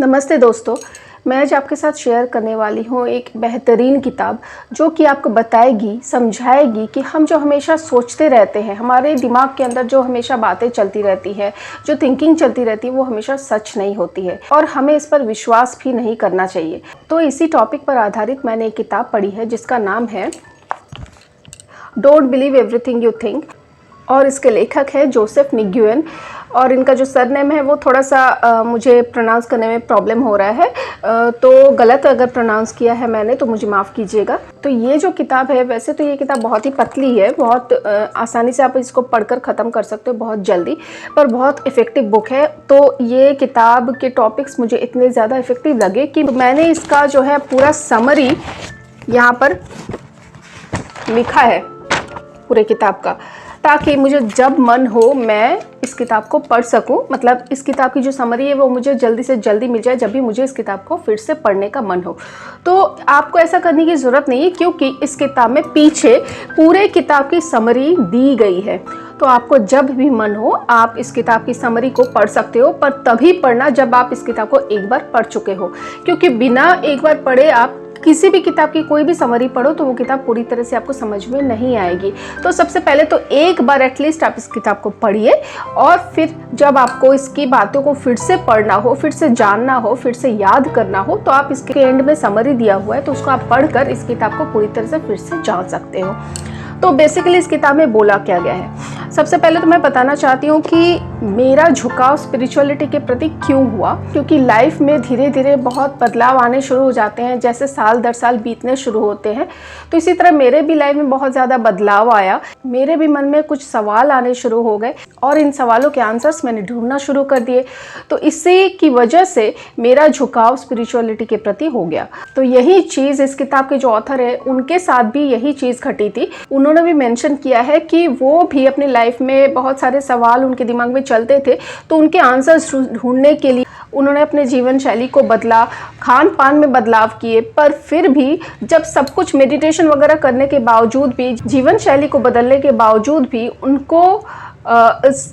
नमस्ते दोस्तों, मैं आज आपके साथ शेयर करने वाली हूँ एक बेहतरीन किताब जो कि आपको बताएगी, समझाएगी कि हम जो हमेशा सोचते रहते हैं, हमारे दिमाग के अंदर जो हमेशा बातें चलती रहती है, जो थिंकिंग चलती रहती है, वो हमेशा सच नहीं होती है और हमें इस पर विश्वास भी नहीं करना चाहिए। तो इसी टॉपिक पर आधारित मैंने एक किताब पढ़ी है जिसका नाम है don't believe everything you think और इसके लेखक है जोसेफ निग्युएन और इनका जो सरनेम है वो थोड़ा सा मुझे प्रोनाउंस करने में प्रॉब्लम हो रहा है, तो गलत अगर प्रोनाउंस किया है मैंने तो मुझे माफ़ कीजिएगा। तो ये जो किताब है, वैसे तो ये किताब बहुत ही पतली है, बहुत आसानी से आप इसको पढ़कर ख़त्म कर सकते हो बहुत जल्दी, पर बहुत इफ़ेक्टिव बुक है। तो ये किताब के टॉपिक्स मुझे इतने ज़्यादा इफ़ेक्टिव लगे कि मैंने इसका जो है पूरा समरी यहाँ पर लिखा है पूरे किताब का, ताकि मुझे जब मन हो मैं इस किताब को पढ़ सकूं। मतलब इस किताब की जो समरी है वो मुझे जल्दी से जल्दी मिल जाए जब भी मुझे इस किताब को फिर से पढ़ने का मन हो। तो आपको ऐसा करने की ज़रूरत नहीं है क्योंकि इस किताब में पीछे पूरे किताब की समरी दी गई है। तो आपको जब भी मन हो आप इस किताब की समरी को पढ़ सकते हो, पर तभी पढ़ना जब आप इस किताब को एक बार पढ़ चुके हो, क्योंकि बिना एक बार पढ़े आप किसी भी किताब की कोई भी समरी पढ़ो तो वो किताब पूरी तरह से आपको समझ में नहीं आएगी। तो सबसे पहले तो एक बार एटलीस्ट आप इस किताब को पढ़िए और फिर जब आपको इसकी बातों को फिर से पढ़ना हो, फिर से जानना हो, फिर से याद करना हो, तो आप इसके एंड में समरी दिया हुआ है तो उसको आप पढ़कर इस किताब को पूरी तरह से फिर से जान सकते हो। तो बेसिकली इस किताब में बोला क्या गया है, सबसे पहले तो मैं बताना चाहती हूँ कि मेरा झुकाव स्पिरिचुअलिटी के प्रति क्यों हुआ। क्योंकि लाइफ में धीरे धीरे बहुत बदलाव आने शुरू हो जाते हैं, जैसे साल दर साल बीतने शुरू होते हैं, तो इसी तरह मेरे भी लाइफ में बहुत ज़्यादा बदलाव आया। मेरे भी मन में कुछ सवाल आने शुरू हो गए और इन सवालों के आंसर्स मैंने ढूंढना शुरू कर दिए। तो इसी की वजह से मेरा झुकाव स्पिरिचुअलिटी के प्रति हो गया। तो यही चीज़ इस किताब के जो ऑथर है उनके साथ भी यही चीज़ घटी थी। उन्होंने भी मेंशन किया है कि वो भी अपनी लाइफ में बहुत सारे सवाल उनके दिमाग में चलते थे, तो उनके आंसर्स ढूंढने के लिए उन्होंने अपने जीवन शैली को बदला, खान पान में बदलाव किए। पर फिर भी जब सब कुछ मेडिटेशन वगैरह करने के बावजूद भी, जीवन शैली को बदलने के बावजूद भी उनको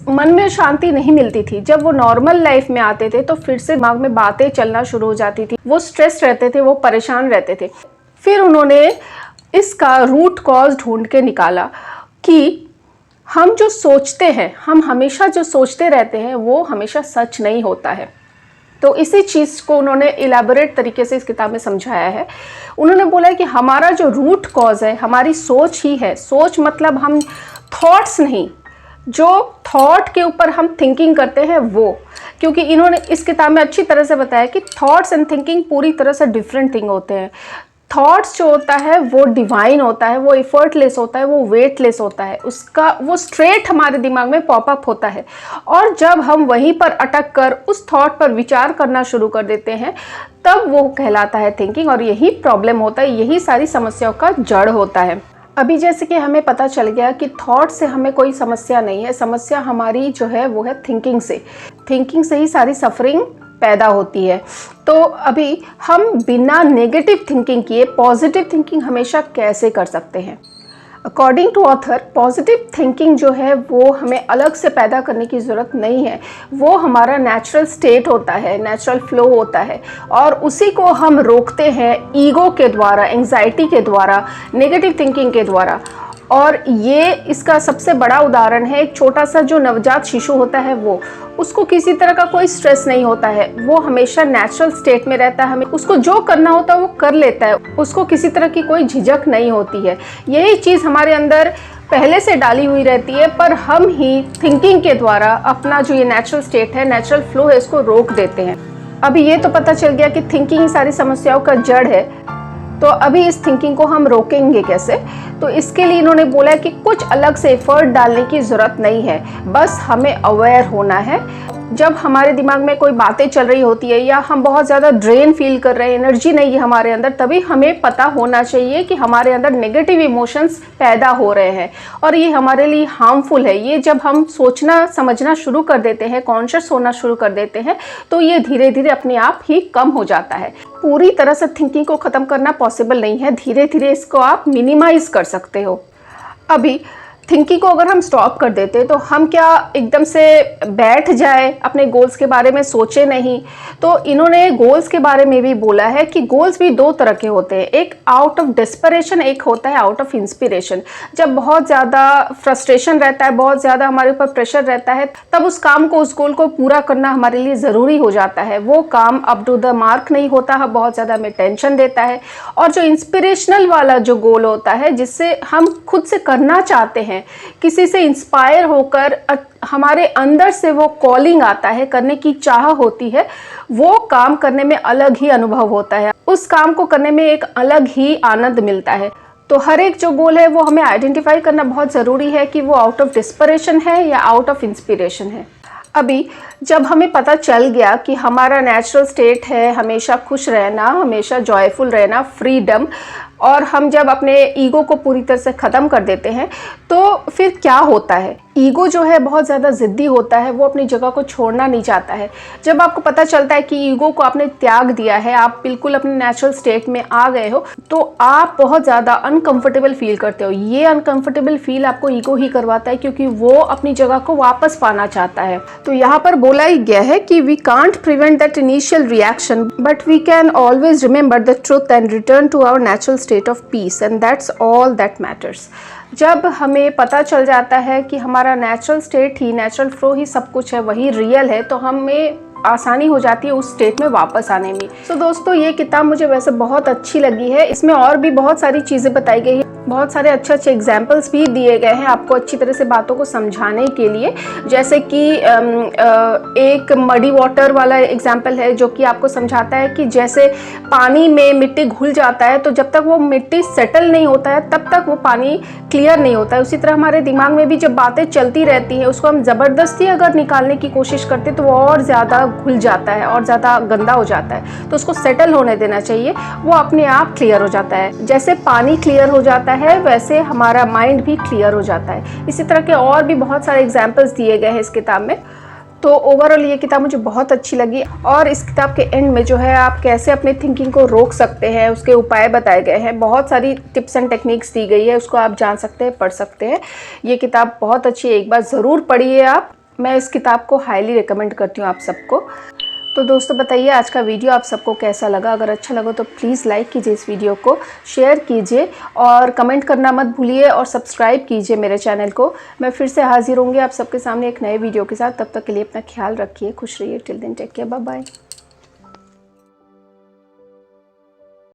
मन में शांति नहीं मिलती थी। जब वो नॉर्मल लाइफ में आते थे तो फिर से दिमाग में बातें चलना शुरू हो जाती थी, वो स्ट्रेस रहते थे, वो परेशान रहते थे। फिर उन्होंने इसका रूट कॉज ढूंढ के निकाला कि हम जो सोचते हैं, हम हमेशा जो सोचते रहते हैं वो हमेशा सच नहीं होता है। तो इसी चीज़ को उन्होंने इलेबोरेट तरीके से इस किताब में समझाया है। उन्होंने बोला है कि हमारा जो रूट कॉज है हमारी सोच ही है। सोच मतलब हम थॉट्स नहीं, जो थॉट के ऊपर हम थिंकिंग करते हैं वो। क्योंकि इन्होंने इस किताब में अच्छी तरह से बताया कि थॉट्स एंड थिंकिंग पूरी तरह से डिफरेंट थिंग होते हैं। थॉट्स जो होता है वो डिवाइन होता है, वो एफर्टलेस होता है, वो वेटलेस होता है, उसका वो स्ट्रेट हमारे दिमाग में पॉपअप होता है। और जब हम वहीं पर अटक कर उस थॉट पर विचार करना शुरू कर देते हैं तब वो कहलाता है थिंकिंग, और यही प्रॉब्लम होता है, यही सारी समस्याओं का जड़ होता है। अभी जैसे कि हमें पता चल गया कि थॉट से हमें कोई समस्या नहीं है, समस्या हमारी जो है वो है थिंकिंग से। थिंकिंग से ही सारी सफरिंग पैदा होती है। तो अभी हम बिना नेगेटिव थिंकिंग किए पॉजिटिव थिंकिंग हमेशा कैसे कर सकते हैं। According to author, positive thinking जो है वो हमें अलग से पैदा करने की ज़रूरत नहीं है, वो हमारा नेचुरल स्टेट होता है, नेचुरल फ्लो होता है, और उसी को हम रोकते हैं ईगो के द्वारा, एंग्जाइटी के द्वारा, नेगेटिव थिंकिंग के द्वारा। और ये इसका सबसे बड़ा उदाहरण है, एक छोटा सा जो नवजात शिशु होता है वो, उसको किसी तरह का कोई स्ट्रेस नहीं होता है, वो हमेशा नेचुरल स्टेट में रहता है, हमें उसको जो करना होता है वो कर लेता है, उसको किसी तरह की कोई झिझक नहीं होती है। यही चीज़ हमारे अंदर पहले से डाली हुई रहती है, पर हम ही थिंकिंग के द्वारा अपना जो ये नेचुरल स्टेट है, नेचुरल फ्लो है, इसको रोक देते हैं। अभी ये तो पता चल गया कि थिंकिंग ही सारी समस्याओं का जड़ है, तो अभी इस थिंकिंग को हम रोकेंगे कैसे। तो इसके लिए इन्होंने बोला है कि कुछ अलग से एफर्ट डालने की ज़रूरत नहीं है, बस हमें अवेयर होना है। जब हमारे दिमाग में कोई बातें चल रही होती है या हम बहुत ज़्यादा ड्रेन फील कर रहे हैं, एनर्जी नहीं है हमारे अंदर, तभी हमें पता होना चाहिए कि हमारे अंदर नेगेटिव इमोशंस पैदा हो रहे हैं और ये हमारे लिए हार्मफुल है। ये जब हम सोचना समझना शुरू कर देते हैं, कॉन्शियस होना शुरू कर देते हैं, तो ये धीरे धीरे अपने आप ही कम हो जाता है। पूरी तरह से थिंकिंग को ख़त्म करना पॉसिबल नहीं है, धीरे धीरे इसको आप मिनिमाइज़ कर सकते हो। अभी थिंकिंग को अगर हम स्टॉप कर देते तो हम क्या एकदम से बैठ जाए, अपने गोल्स के बारे में सोचे नहीं। तो इन्होंने गोल्स के बारे में भी बोला है कि गोल्स भी दो तरह के होते हैं, एक आउट ऑफ डेस्परेशन, एक होता है आउट ऑफ इंस्पिरेशन। जब बहुत ज़्यादा फ्रस्ट्रेशन रहता है, बहुत ज़्यादा हमारे ऊपर प्रेशर रहता है, तब उस काम को, उस गोल को पूरा करना हमारे लिए ज़रूरी हो जाता है। वो काम अप टू द मार्क नहीं होता, बहुत ज़्यादा हमें टेंशन देता है। और जो इंस्पिरेशनल वाला जो गोल होता है, जिससे हम खुद से करना चाहते हैं, किसी से इंस्पायर होकर हमारे अंदर से वो कॉलिंग आता है, करने की चाह होती है, वो काम करने में अलग ही अनुभव होता है, उस काम को करने में एक अलग ही आनंद मिलता है। तो हर एक जो गोल है वो हमें आइडेंटिफाई करना बहुत ज़रूरी है कि वो आउट ऑफ डिस्परेशन है या आउट ऑफ इंस्पिरेशन है। अभी जब हमें पता चल गया कि हमारा नेचुरल स्टेट है हमेशा खुश रहना, हमेशा जॉयफुल रहना, फ्रीडम, और हम जब अपने ईगो को पूरी तरह से ख़त्म कर देते हैं, तो फिर क्या होता है? ईगो जो है बहुत ज़्यादा ज़िद्दी होता है, वो अपनी जगह को छोड़ना नहीं चाहता है। जब आपको पता चलता है कि ईगो को आपने त्याग दिया है, आप बिल्कुल अपने नेचुरल स्टेट में आ गए हो, तो आप बहुत ज़्यादा अनकंफर्टेबल फील करते हो। ये अनकंफर्टेबल फील आपको ईगो ही करवाता है, क्योंकि वो अपनी जगह को वापस पाना चाहता है। तो यहाँ पर बोला ही गया है कि we can't prevent that initial reaction, but we can always remember the truth and return to our natural state of peace, and that's all that matters. जब हमें पता चल जाता है कि हमारा नेचुरल स्टेट ही, नेचुरल फ्लो ही सब कुछ है, वही रियल है, तो हमें आसानी हो जाती है उस स्टेट में वापस आने में। तो दोस्तों, ये किताब मुझे वैसे बहुत अच्छी लगी है। इसमें और भी बहुत सारी चीज़ें बताई गई है, बहुत सारे अच्छे अच्छे एग्जाम्पल्स भी दिए गए हैं आपको अच्छी तरह से बातों को समझाने के लिए। जैसे कि एक मडी वाटर वाला एग्जाम्पल है, जो कि आपको समझाता है कि जैसे पानी में मिट्टी घुल जाता है, तो जब तक वो मिट्टी सेटल नहीं होता है तब तक वो पानी क्लियर नहीं होता है। उसी तरह हमारे दिमाग में भी जब बातें चलती रहती हैं, उसको हम ज़बरदस्ती अगर निकालने की कोशिश करते तो वो और ज़्यादा घुल जाता है और ज़्यादा गंदा हो जाता है। तो उसको सेटल होने देना चाहिए, वो अपने आप क्लियर हो जाता है। जैसे पानी क्लियर हो जाता है, वैसे हमारा माइंड भी क्लियर हो जाता है। इसी तरह के और भी बहुत सारे एग्जाम्पल्स दिए गए हैं इस किताब में। तो ओवरऑल ये किताब मुझे बहुत अच्छी लगी, और इस किताब के एंड में जो है आप कैसे अपने थिंकिंग को रोक सकते हैं, उसके उपाय बताए गए हैं। बहुत सारी टिप्स एंड टेक्निक्स दी गई है, उसको आप जान सकते हैं, पढ़ सकते हैं। ये किताब बहुत अच्छी है, एक बार ज़रूर पढ़िए आप। मैं इस किताब को हाईली रिकमेंड करती हूँ आप सबको। तो दोस्तों, बताइए आज का वीडियो आप सबको कैसा लगा। अगर अच्छा लगा तो प्लीज़ लाइक कीजिए इस वीडियो को, शेयर कीजिए और कमेंट करना मत भूलिए, और सब्सक्राइब कीजिए मेरे चैनल को। मैं फिर से हाजिर होंगी आप सबके सामने एक नए वीडियो के साथ। तब तक के लिए अपना ख्याल रखिए, खुश रहिए। Till then take care, bye bye.